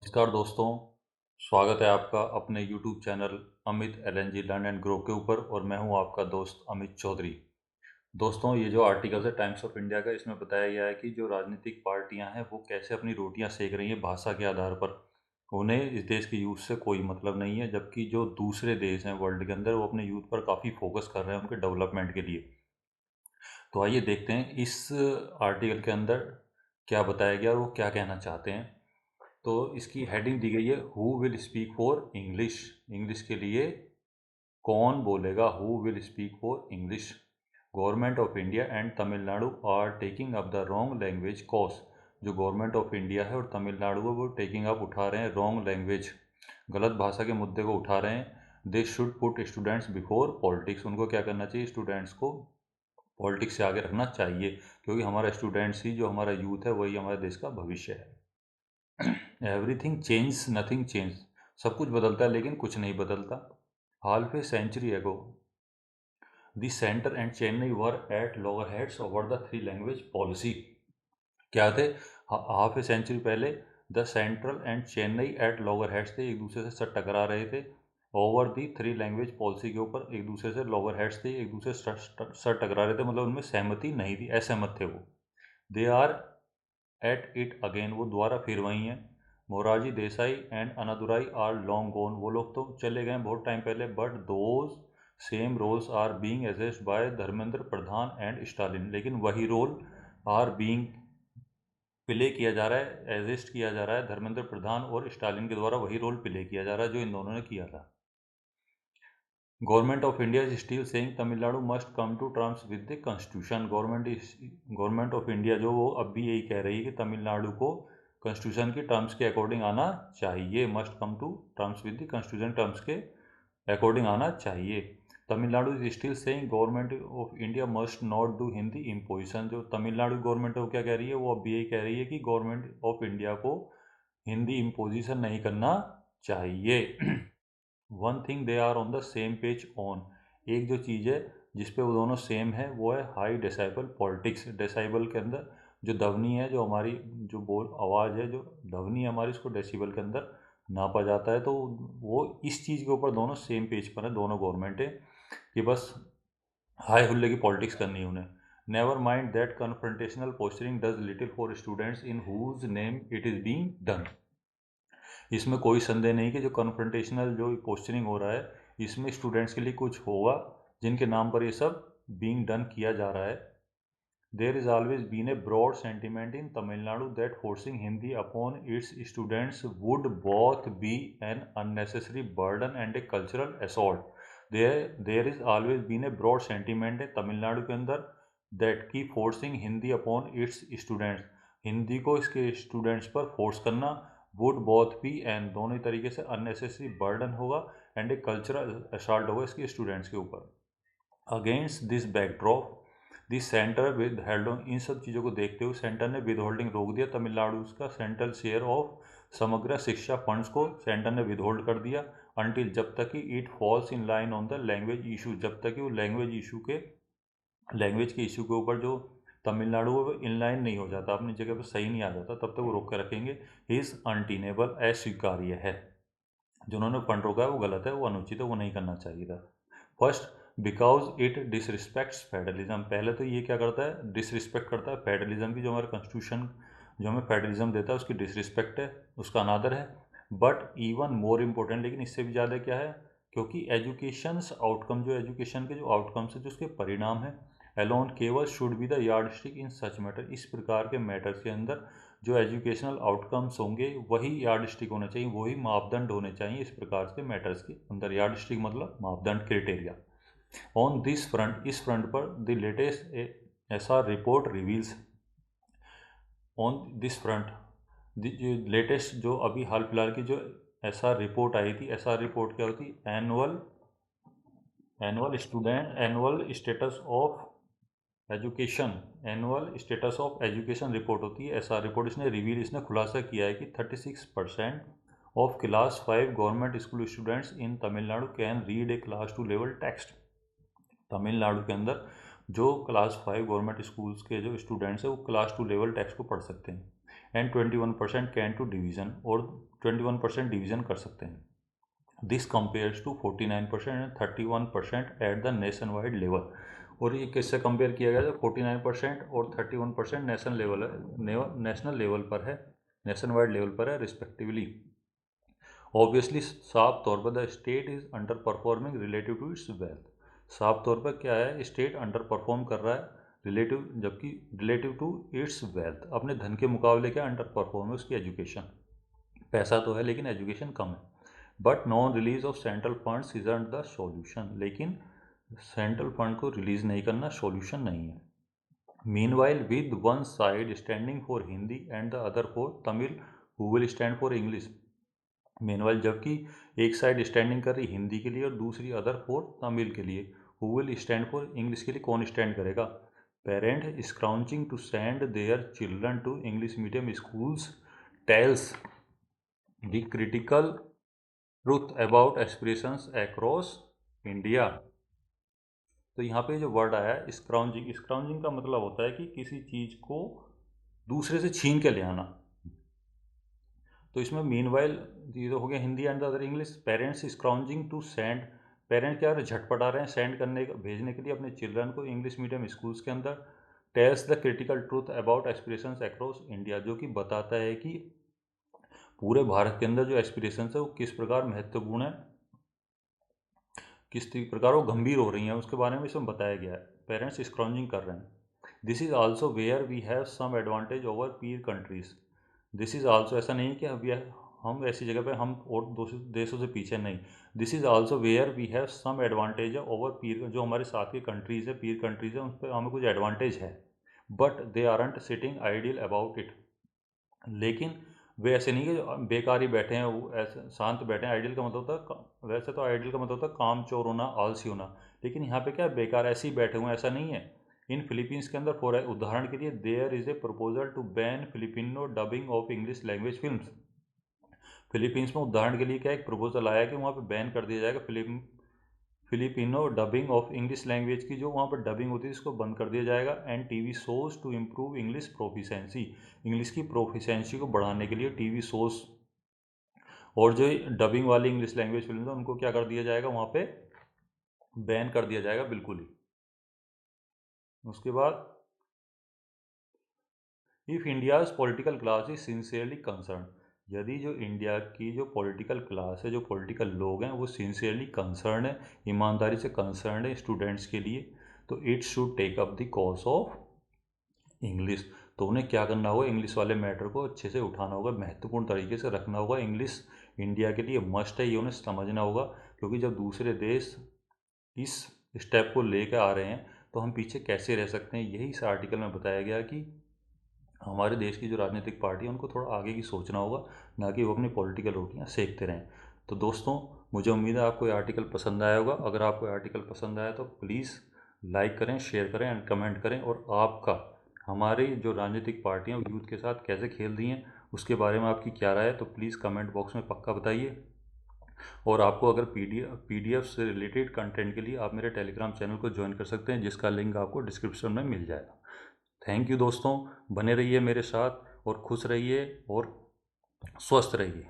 नमस्कार दोस्तों, स्वागत है आपका अपने YouTube channel Amit LNG learn and grow के ऊपर। और मैं हूं आपका दोस्त अमित चौधरी। दोस्तों, ये जो आर्टिकल है टाइम्स ऑफ इंडिया का, इसमें बताया गया है कि जो राजनीतिक पार्टियां हैं वो कैसे अपनी रोटियां सेक रही हैं भाषा के आधार पर। उन्हें इस देश के यूथ से कोई मतलब नहीं है, जबकि जो दूसरे देश हैं वर्ल्ड के अंदर वो अपने यूथ पर काफ़ी फोकस कर रहे हैं उनके डेवलपमेंट के लिए। तो आइए देखते हैं इस आर्टिकल के अंदर क्या बताया गया और वो क्या कहना चाहते हैं। तो इसकी हेडिंग दी गई है, who will speak for English. English के लिए कौन बोलेगा, who will speak for English. Government of India and Tamil Nadu are taking up the wrong language cause. जो गवर्नमेंट ऑफ इंडिया है और तमिलनाडु है वो टेकिंग अप उठा रहे हैं रॉन्ग लैंग्वेज, गलत भाषा के मुद्दे को उठा रहे हैं। They should put students before politics. उनको क्या करना चाहिए, स्टूडेंट्स को पॉलिटिक्स से आगे रखना चाहिए, क्योंकि हमारा स्टूडेंट्स ही, जो हमारा यूथ है, वही हमारे देश का भविष्य है। Everything change nothing change. सब कुछ बदलता है लेकिन कुछ नहीं बदलता। Half a century ago the centre and Chennai were at loggerheads over the three language policy. क्या थे? हाफ ए सेंचुरी पहले the central and Chennai at loggerheads थे, एक दूसरे से सर टकरा रहे थे। Over the three language policy के ऊपर एक दूसरे से लॉगर हेड्स थे, एक दूसरे से सर टकरा रहे थे, मतलब उनमें सहमति नहीं थी, असहमत थे वो। They are at it again, वो दोबारा फिर वही हैं। Morarji Desai and Annadurai are long gone, वो लोग तो चले गए बहुत टाइम पहले, but those same roles are being adjust by Dharmendra Pradhan and Stalin. लेकिन वही रोल आर बीइंग प्ले किया जा रहा है, एजेस्ट किया जा रहा है धर्मेंद्र प्रधान और स्टालिन के द्वारा, वही रोल प्ले किया जा रहा है जो इन दोनों ने किया था। Government of India is still saying Tamil Nadu must come to terms with the constitution. Government of India जो वो अब भी यही कह रही है कि तमिलनाडु को कॉन्स्टिट्यूशन की टर्म्स के अकॉर्डिंग आना चाहिए, must come to terms with the constitution terms के अकॉर्डिंग आना चाहिए। Tamil Nadu is still saying government of India must not do Hindi imposition. जो तमिलनाडु गवर्नमेंट है वो क्या कह रही है, वो अब भी यही कह रही है कि गवर्नमेंट ऑफ इंडिया को हिंदी इम्पोजिशन नहीं करना चाहिए। One thing they are on the same page on, एक जो चीज़ है जिस पे वो दोनों सेम है वो है हाई डेसाइबल पॉलिटिक्स। डेसाइबल के अंदर जो ध्वनि है, जो हमारी जो बोल आवाज़ है, जो ध्वनि है हमारी, उसको डेसिबल के अंदर नापा जाता है। तो वो इस चीज़ के ऊपर दोनों सेम पेज पर है, दोनों गवर्नमेंट है, कि बस हाई हुल्ले की पॉलिटिक्स करनी है उन्हें। Never mind that confrontational posturing does little for students in whose name it is being done. इसमें कोई संदेह नहीं कि जो कन्फ्रंटेशनल जो पोस्चरिंग हो रहा है, इसमें स्टूडेंट्स के लिए कुछ होगा जिनके नाम पर ये सब बीइंग डन किया जा रहा है। There is always been a broad sentiment in Tamil Nadu that forcing Hindi upon its students would both be an unnecessary burden and a cultural assault. There is always been a broad sentiment है तमिलनाडु के अंदर, that की forcing Hindi upon its students, Hindi को इसके students पर force करना, would both B and दोनों ही तरीके से अननेसेसरी बर्डन होगा एंड ए कल्चरल असॉल्ट होगा इसके स्टूडेंट्स के ऊपर। Against this backdrop this centre withheld on, इन सब चीज़ों को देखते हुए सेंटर ने विद होल्डिंग रोक दिया तमिलनाडु का सेंट्रल शेयर ऑफ समग्र शिक्षा फंड्स को सेंटर ने विद होल्ड कर दिया, अनटिल जब तक कि it falls in line on the language issue, जब तक कि वो लैंग्वेज के इशू के ऊपर जो तमिलनाडु है वो इनलाइन नहीं हो जाता, अपनी जगह पर सही नहीं आ जाता, तब तक वो रोक कर रखेंगे। इज़ अनटीनेबल, अस्वीकार्य है। जो उन्होंने फंड रोका है वो गलत है, वो अनुचित है, वो नहीं करना चाहिए था। First, because it disrespects federalism. पहले तो ये क्या करता है, डिसरिस्पेक्ट करता है फेडरलिज्म की, जो हमारा कॉन्स्टिट्यूशन जो हमें फेडरलिज्म देता है उसकी डिसरिस्पेक्ट है, उसका अनादर है। बट इवन मोर इम्पोर्टेंट, लेकिन इससे भी ज़्यादा क्या है, क्योंकि एजुकेशंस आउटकम, जो एजुकेशन के जो आउटकम्स है, जो उसके परिणाम है, अलोन केवल should be the yard stick in such matter. इस प्रकार के मैटर्स के अंदर जो एजुकेशनल आउटकम्स होंगे वही यार्ड स्टिक होना चाहिए, वही मापदंड होने चाहिए इस प्रकार के मैटर्स के अंदर। यार्ड स्टिक मतलब मापदंड, क्राइटेरिया। ऑन दिस फ्रंट, इस फ्रंट पर the latest SR report reveals, on this front जो लेटेस्ट, जो अभी हाल फिलहाल की जो एसआर रिपोर्ट आई थी, एसआर रिपोर्ट क्या होती, annual status of education, annual status of education report होती है एसआर रिपोर्ट। इसने खुलासा किया है कि 36% of class 5 government school students in Tamil Nadu can read A class 2 level text. Tamil Nadu के अंदर जो क्लास 5 गवर्नमेंट स्कूल्स के जो स्टूडेंट्स हैं वो क्लास 2 लेवल टेक्स्ट को पढ़ सकते हैं। एंड 21% कैन टू डिवीज़न, और 21% डिवीज़न कर सकते हैं। This compares to 49% and 31% at the nationwide level. और ये किससे कंपेयर किया गया? 49% और 31% नेशनल लेवल पर है, नेशन वाइड लेवल पर है रिस्पेक्टिवली। ऑब्वियसली साफ तौर पर the state is underperforming relative to its wealth. साफ तौर पर क्या है, स्टेट अंडर परफॉर्म कर रहा है रिलेटिव, जबकि रिलेटिव टू इट्स वेल्थ, अपने धन के मुकाबले क्या अंडर परफॉर्म है उसकी एजुकेशन। पैसा तो है लेकिन एजुकेशन कम है। But non release of central funds isn't the solution, लेकिन सेंट्रल फंड को रिलीज नहीं करना सॉल्यूशन नहीं है। Meanwhile with one side standing for Hindi and the other for Tamil, who will stand for English. Meanwhile जबकि एक साइड स्टैंडिंग कर रही हिंदी के लिए और दूसरी अदर फॉर तमिल के लिए, who will stand for English के लिए कौन स्टैंड करेगा? Parent scrounging to send their children to English medium schools tells the critical truth about aspirations across India. तो यहाँ पे जो वर्ड आया है स्क्राउचिंग, स्क्राउचिंग का मतलब होता है कि किसी चीज़ को दूसरे से छीन के ले आना। तो इसमें मीनवाइल ये तो हो गया Hindi and other English. Parents scrounging to send, parent क्या झटपटा रहे हैं सेंड करने भेजने के लिए अपने चिल्ड्रन को इंग्लिश मीडियम स्कूल्स के अंदर। Tales the critical truth about aspirations across India, जो कि बताता है कि पूरे भारत के अंदर जो एस्पिरेशंस है वो किस प्रकार महत्वपूर्ण है, किस प्रकार वो गंभीर हो रही हैं, उसके बारे में इसमें बताया गया है। पेरेंट्स स्क्राउचिंग कर रहे हैं। This is also where we have some advantage over peer countries. This is also, ऐसा नहीं कि अभी हम ऐसी जगह पे हम और दूसरे देशों से पीछे नहीं। This is also where we have some advantage over peer, जो हमारे साथ की कंट्रीज़ है, पीर कंट्रीज़ है, उन पर हमें कुछ एडवांटेज है। But they aren't sitting ideal about it, लेकिन वे ऐसे नहीं कि जो बेकार ही बैठे हैं, वो ऐसे शांत बैठे हैं। आइडियल का मतलब होता है, वैसे तो आइडियल का मतलब होता है काम चोर होना, आलसी होना, लेकिन यहाँ पे क्या है, बेकार ऐसे ही बैठे हुए हैं, ऐसा नहीं है। इन फिलीपींस के अंदर फॉर उदाहरण के लिए there is a proposal to ban Filipino dubbing of English language films. Philippines में उदाहरण के लिए क्या एक प्रपोजल आया कि वहाँ पे बैन कर दिया जाएगा Filipino dubbing of English language की, जो वहाँ पर डबिंग होती है इसको बंद कर दिया जाएगा। And TV shows to improve English proficiency, English की प्रोफिशेंसी को बढ़ाने के लिए टीवी शोज और जो डबिंग वाली इंग्लिश लैंग्वेज फिल्म है उनको क्या कर दिया जाएगा, वहाँ पे बैन कर दिया जाएगा बिल्कुल ही। उसके बाद if India's political class is sincerely concern, यदि जो इंडिया की जो पॉलिटिकल क्लास है, जो पॉलिटिकल लोग हैं, वो सिंसियरली कंसर्न है, ईमानदारी से कंसर्न है स्टूडेंट्स के लिए, तो it should take up the cause of English. तो उन्हें क्या करना होगा, इंग्लिश वाले मैटर को अच्छे से उठाना होगा, महत्वपूर्ण तरीके से रखना होगा। इंग्लिश इंडिया के लिए मस्ट है, ये उन्हें समझना होगा, क्योंकि जब दूसरे देश इस स्टेप को लेकर आ रहे हैं तो हम पीछे कैसे रह सकते हैं। यही इस आर्टिकल में बताया गया कि हमारे देश की जो राजनीतिक पार्टी है उनको थोड़ा आगे की सोचना होगा, ना कि वो अपनी पॉलिटिकल रोटियां सेकते रहें। तो दोस्तों, मुझे उम्मीद है आपको ये आर्टिकल पसंद आया होगा। अगर आपको ये आर्टिकल पसंद आया तो प्लीज़ लाइक करें, शेयर करें एंड कमेंट करें, और आपका हमारी जो राजनीतिक पार्टियां यूथ के साथ कैसे खेल रही हैं उसके बारे में आपकी क्या राय है, तो प्लीज़ कमेंट बॉक्स में पक्का बताइए। और आपको अगर पीडीएफ से रिलेटेड कंटेंट के लिए आप मेरे टेलीग्राम चैनल को ज्वाइन कर सकते हैं, जिसका लिंक आपको डिस्क्रिप्शन में मिल जाएगा। थैंक यू दोस्तों, बने रहिए मेरे साथ और खुश रहिए और स्वस्थ रहिए।